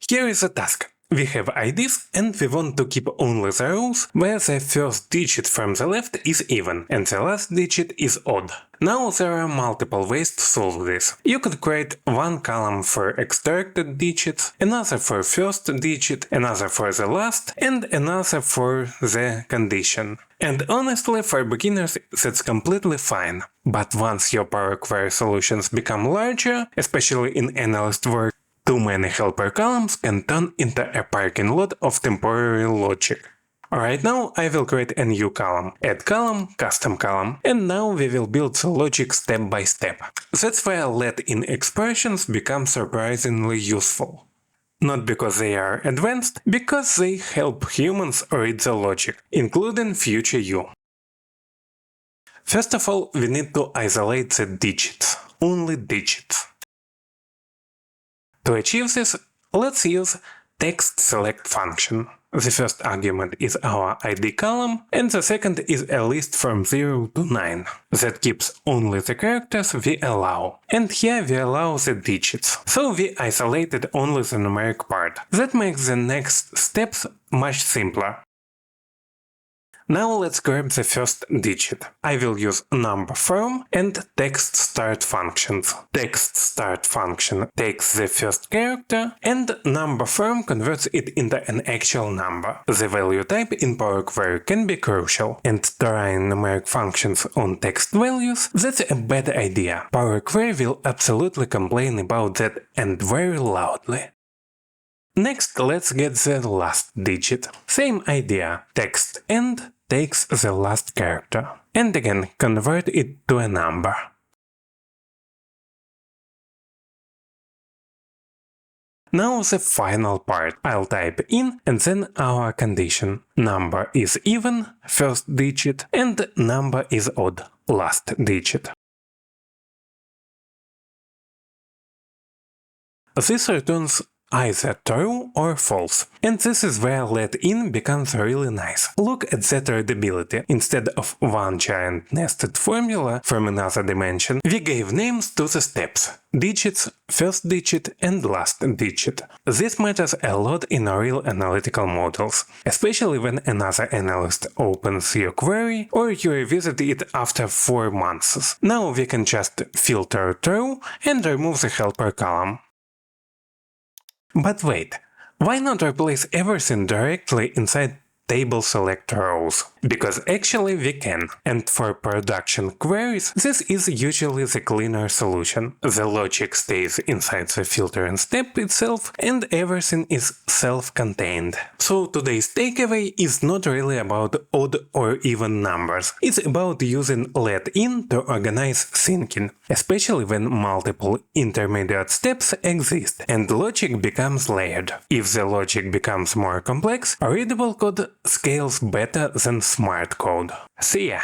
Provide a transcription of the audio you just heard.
Here is a task. We have IDs and we want to keep only the rows where the first digit from the left is even and the last digit is odd. Now there are multiple ways to solve this. You could create one column for extracted digits, another for first digit, another for the last, and another for the condition. And honestly, for beginners that's completely fine. But once your Power Query solutions become larger, especially in analyst work, too many helper columns can turn into a parking lot of temporary logic. Right now I will create a new column, add column, custom column, and now we will build the logic step by step. That's why let-in expressions become surprisingly useful. Not because they are advanced, because they help humans read the logic, including future you. First of all, we need to isolate the digits, only digits. To achieve this, let's use Text.Select function. The first argument is our ID column, and the second is a list from 0 to 9 that keeps only the characters we allow. And here we allow the digits, so we isolated only the numeric part. That makes the next steps much simpler. Now let's grab the first digit. I will use number from and text.start functions. Text.start function takes the first character and number from converts it into an actual number. The value type in Power Query can be crucial, and trying numeric functions on text values, that's a bad idea. Power Query will absolutely complain about that, and very loudly. Next, let's get the last digit. Same idea. Text.End takes the last character, and again convert it to a number. Now the final part. I'll type in and then our condition. Number is even, first digit, and number is odd, last digit. This returns either true or false. And this is where let-in becomes really nice. Look at that readability. Instead of one giant nested formula from another dimension, we gave names to the steps. Digits, first digit and last digit. This matters a lot in real analytical models, especially when another analyst opens your query or you revisit it after 4 months. Now we can just filter true and remove the helper column. But wait, why not replace everything directly inside Table.SelectRows? Because actually we can, and for production queries this is usually the cleaner solution. The logic stays inside the filtering step itself and everything is self-contained. So today's takeaway is not really about odd or even numbers, it's about using let-in to organize thinking, especially when multiple intermediate steps exist and logic becomes layered. If the logic becomes more complex, readable code scales better than smart code. See ya!